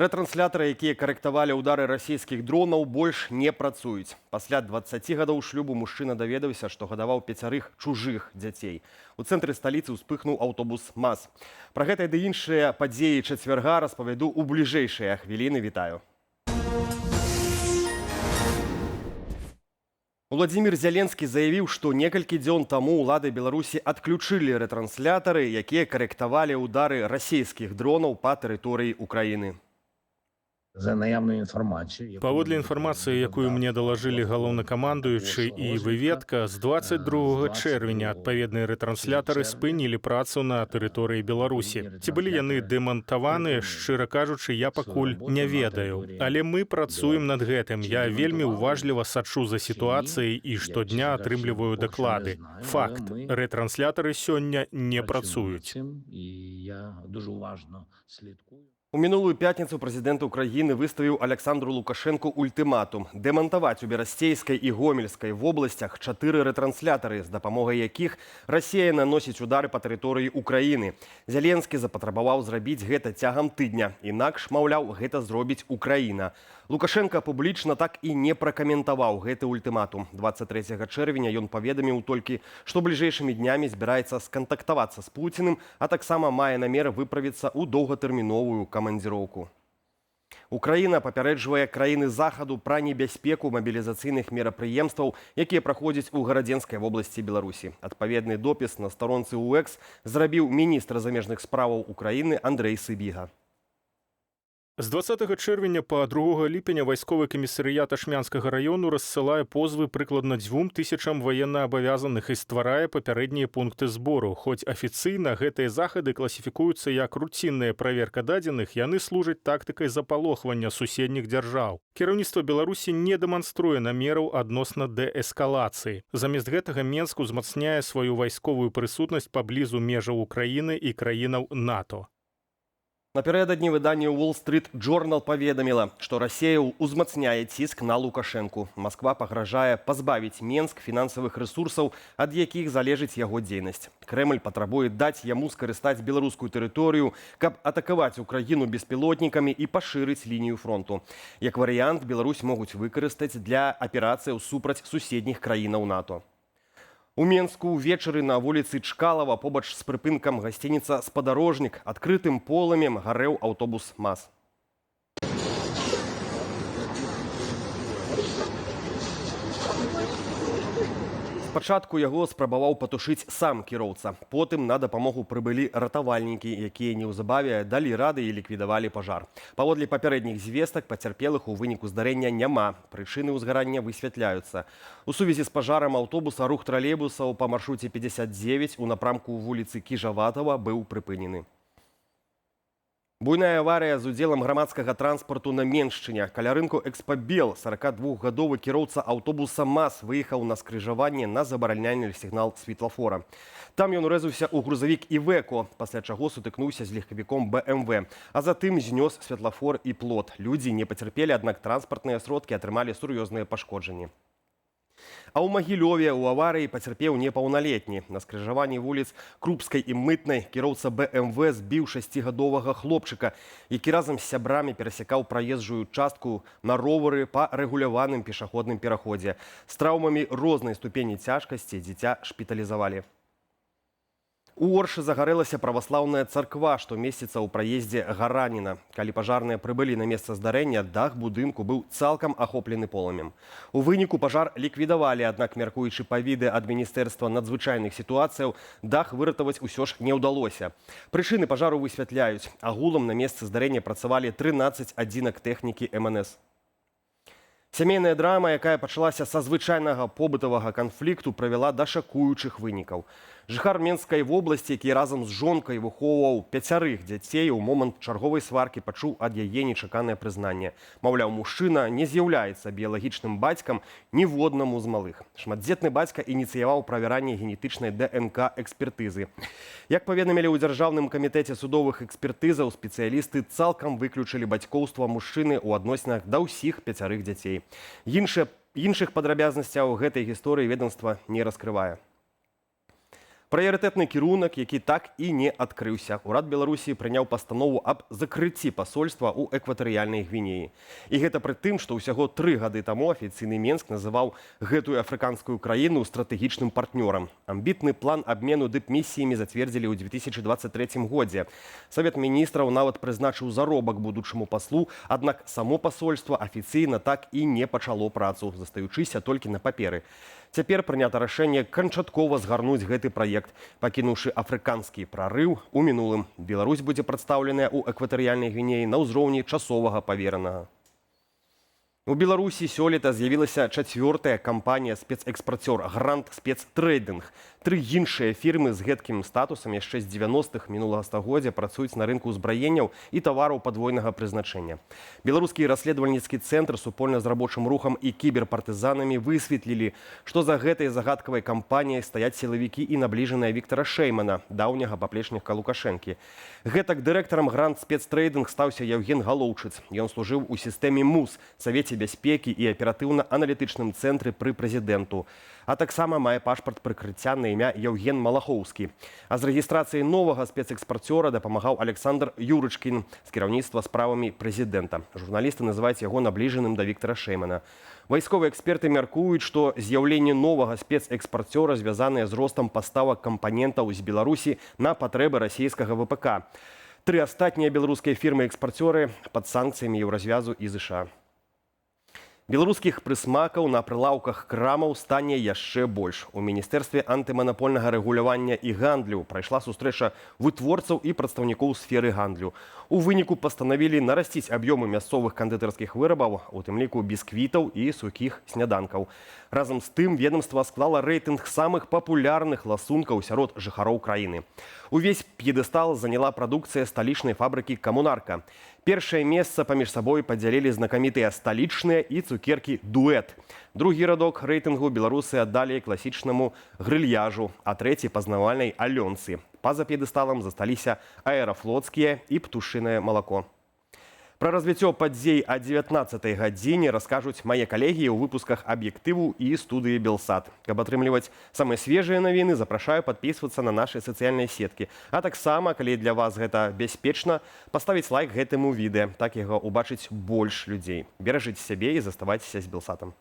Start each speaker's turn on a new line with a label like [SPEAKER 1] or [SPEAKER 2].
[SPEAKER 1] Рэтрансляторы, якія карэктавалі ўдары расійскіх дронаў, больш не працуюць. Пасля 20 гадоў шлюбу мужчына даведаўся, што гадаваў 5 чужых дзяцей. У цэнтры сталіцы ўспыхнуў аўтобус МАЗ. Пра гэта ды іншыя падзеі чацвярга распавяду ў бліжэйшыя хвіліны. Вітаю. Владзімір Зяленскі заявіў, што некалькі дзён таму ўлады Беларусі адключылі рэтрансляторы, якія карэктавалі ўдары расійскіх дронаў па тэрыторыі Украіны.
[SPEAKER 2] За наявную інфармацію.
[SPEAKER 3] Паводле інфармацыі, якую мне далажылі галоўнакамандуючы і выведка, з 22 чэрвеня адпаведныя рэтрансляторы спынілі працу на тэрыторыі Беларусі. Ці былі яны дэмантаваны, шчыра кажучы, я пакуль не ведаю. Але мы працуем над гэтым. Я вельмі уважліва сачу за сітуацыяй і штодня атрымліваю даклады. Факт. Рэтрансляторы сёння не працуюць.
[SPEAKER 2] І я дуже уважно слідкую.
[SPEAKER 1] У мінулую пятніцу прэзідэнт Украіны выставіў Александру Лукашэнку ультыматум дэмантаваць у Берасцейскай і Гомельскай вобласцях 4 рэтрансляторы, з дапамогай якіх Расія наносіць удары па тэрыторыі Украіны. Зяленскі запатрабаваў зрабіць гэта цягам тыдня, інакш, маўляў, гэта зробіць Украіна. Лукашенко публічна так і не пракаментаваў гэты ультыматум. 23 чэрвеня ён паведаміў толькі, што бліжэйшымі днямі збіраецца скантактавацца з Пуціным, а таксама мае намер выправіцца ў доўгатэрміновую камандзіроўку. Украіна папярэджвае краіны захаду пра небяспеку мабілізацыйных мерапрыемстваў, якія праходзяць у Гарадзенскай вобласці Беларусі. Адпаведны допіс на старонцы УЭКС зрабіў міністр замежных справаў Украіны Андрэй Сыбіга.
[SPEAKER 3] З 20 чэрвеня па 2 ліпеня вайсковы камісарыят Ашмянскага раёну рассылае позвы прыкладна 2000 ваеннаабавязаных і стварае папярэднія пункты збору. Хоць афіцыйна гэтыя захады класіфікуюцца як руцінная праверка дадзеных, яны служаць тактыкай запалохвання суседніх дзяржаў. Кіраўніцтва Беларусі не дэманструе намераў адносна дээскалацыі. Замест гэтага Менск узмацняе сваю вайсковую прысутнасць паблізу межаў Украіны і краінаў НАТО.
[SPEAKER 1] Напярэдадні выданне Wall Street Journal паведаміла, што Расія ўзмацняе ціск на Лукашэнку. Масква пагражае пазбавіць Менск фінансавых рэсурсаў, ад якіх залежыць яго дзейнасць. Крэмль патрабуе даць яму скарыстаць беларускую тэрыторыю, каб атакаваць Украіну беспілотнікамі і пашырыць лінію фронту. Як варыянт, Беларусь могуць выкарыстаць для аперацыяў супраць суседніх краінаў НАТО. У Менску ўвечары на вуліцы Чкалава побач з прыпынкам гасцініца «Спадарожнік» адкрытым полымем гарэў аўтобус МАЗ. Спачатку яго спрабаваў патушыць сам кіроўца. Потым на дапамогу прыбылі ратавальнікі, якія неўзабаве далі рады і ліквідавалі пажар. Паводле папярэдніх звестак пацярпелых у выніку здарэння няма. Прычыны ўзгарання высвятляюцца. У сувязі з пажарам аўтобуса рух тралейбусаў па маршруце 59 у напрамку вуліцы Кіжаватава быў прыпынены. Буйная аварыя з удзелам грамадскага транспарту на Меншчыне. Каля рынку «Экспабел» 42-гадовы кіроўца аўтобуса МАЗ выехаў на скрыжаванне на забараняльны сігнал світлафора. Там ён урэзаўся ў грузавік «Івэко», пасля чаго сутыкнуўся з легкавіком БМВ, а затым знёс святлафор і плот. Людзі не пацярпелі, аднак транспартныя сродкі атрымалі сур'ёзныя пашкоджанні. А ў Магілёве ў аварыі пацярпеў непаўналетні. На скрыжаванні вуліц Крупскай і Мытнай кіроўца БМВ збіў 6гадовага хлопчыка, які разам з сябрамі перасякаў праезжую частку на ровары па рэгуляваным пешаходным пераходзе. З траўмамі рознай ступені цяжкасці дзіця шпіталізавалі. У Оршы загарэлася праваслаўная царква, што месціцца ў праездзе Гараніна. Калі пажарныя прыбылі на месца здарэння, дах будынку быў цалкам ахоплены полымем. У выніку пажар ліквідавалі, аднак, мяркуючы па відэа ад Міністэрства надзвычайных сітуацыяў, дах выратаваць усё ж не ўдалося. Прычыны пажару высвятляюць. Агулам на месцы здарэння працавалі 13 адзінак тэхнікі МНС. Сямейная драма, якая пачалася са звычайнага побытавага канфлікту, правяла да шакуючых вынікаў. Жыхар Менскай вобласці, які разам з жонкай выхоўваў 5 дзяцей, у момант чарговай сваркі пачуў ад яе нечаканае прызнанне. Маўляў, мужчына не з'яўляецца біялагічным бацькам ніводнаму з малых. Шматдзетны бацька ініцыяваў правяранне генетычнай ДНК-экспертызы. Як паведамілі ў Дзяржаўным камітэце судовых экспертызаў, спецыялісты цалкам выключылі бацькоўства мужчыны ў адносінах да ўсіх 5 дзяцей. Іншых падрабязнасцяў гэтай гісторыі ведомства не раскрывае. Прыярытэтны кірунак, які так і не адкрыўся. Урад Беларусі прыняў пастанову аб закрыцці пасольства ў экватарыяльнай Гвінеі. І гэта пры тым, што ўсяго 3 гады таму афіцыйны Менск называў гэтую афрыканскую краіну стратэгічным партнёрам. Амбітны план абмену дыпмісіямі зацвердзілі ў 2023 годзе. Савет міністраў нават прызначыў заробак будучаму паслу, аднак само пасольства афіцыйна так і не пачало працу, застаючыся толькі на паперы. Цяпер прынята рашэнне канчаткова згарнуць гэты праект, пакінуўшы афрыканскі прарыў у мінулым. Беларусь будзе прадстаўленая ў экватарыяльнай Гвінеі на ўзроўні часовага паверанага. У Беларусі сёлета з'явілася 4-я кампанія спецэкспарцёр «Грант Спецтрейдинг». 3 іншыя фірмы з гэткім статусам яшчэ з 90-х мінулага стагоддзя працуюць на рынку ўзбраенняў і тавараў падвойнага прызначэння. Беларускі расследавальніцкі цэнтр супольна з рабочым рухам і кіберпартызанамі высветлілі, што за гэтай загадкавай кампаніяй стаяць сілавікі і набліжаныя Віктара Шэймана, даўняга паплечніка Лукашэнкі. Гэтак дырэктарам «Грант Спецтрейдинг» стаўся Яўген Галоўчыц. Ён служыў у сістэме МУС, Савеце бяспекі і аператыўна-аналітычным цэнтры пры прэзідэнту. А таксама мае пашпарт прыкрыцця на імя Яўген Малахоўскі. А з рэгістрацыяй новага спецэкспарцёра дапамагаў Александр Юрычкін з кіраўніцтва справамі прэзідэнта. Журналісты называюць яго набліжаным да Віктара Шэймана. Вайсковыя эксперты мяркуюць, што з'яўленне новага спецэкспарцёра звязанае з ростам паставак кампанентаў з Беларусі на патрэбы расійскага ВПК. 3 астатнія беларускія фірмы-экспарцёры пад санкцыямі Еўразвязу і ЗША. Беларускіх прысмакаў на прылаўках крамаў стане яшчэ больш. У Міністэрстве антыманапольнага рэгулявання і гандлю прайшла сустрэча вытворцаў і прадстаўнікоў сферы гандлю. У выніку пастанавілі нарасціць аб'ёмы мясцовых кандытарскіх вырабаў, у тым ліку бісквітаў і сухіх сняданкаў. Разам з тым ведомства склала рэйтынг самых папулярных ласункаў сярод жыхароў краіны. Увесь п'едэстал заняла прадукцыя сталічнай фабрыкі «Камунарка». Першае месца паміж сабой падзялілі знакамітыя сталічныя і цукеркі «Дуэт». Другі радок рэйтынгу беларусы аддалі класічнаму грыльяжу, а трэці – пазнавальнай «Алёнцы». Па-за п'едэсталам засталіся аэрафлотскія і птушынае малако. Пра развіццё падзей о 19-й гадзіне раскажуць мае калегі ў выпусках «Аб'ектыву» і студыі «Белсат». Каб атрымліваць самыя свежыя навіны, запрашаю падпісвацца на нашы сацыяльныя сеткі. А таксама, калі для вас гэта бяспечна, паставіць лайк гэтаму відэа. Так яго ўбачыць больш людзей. Беражыце сябе і заставайцеся з «Белсатам».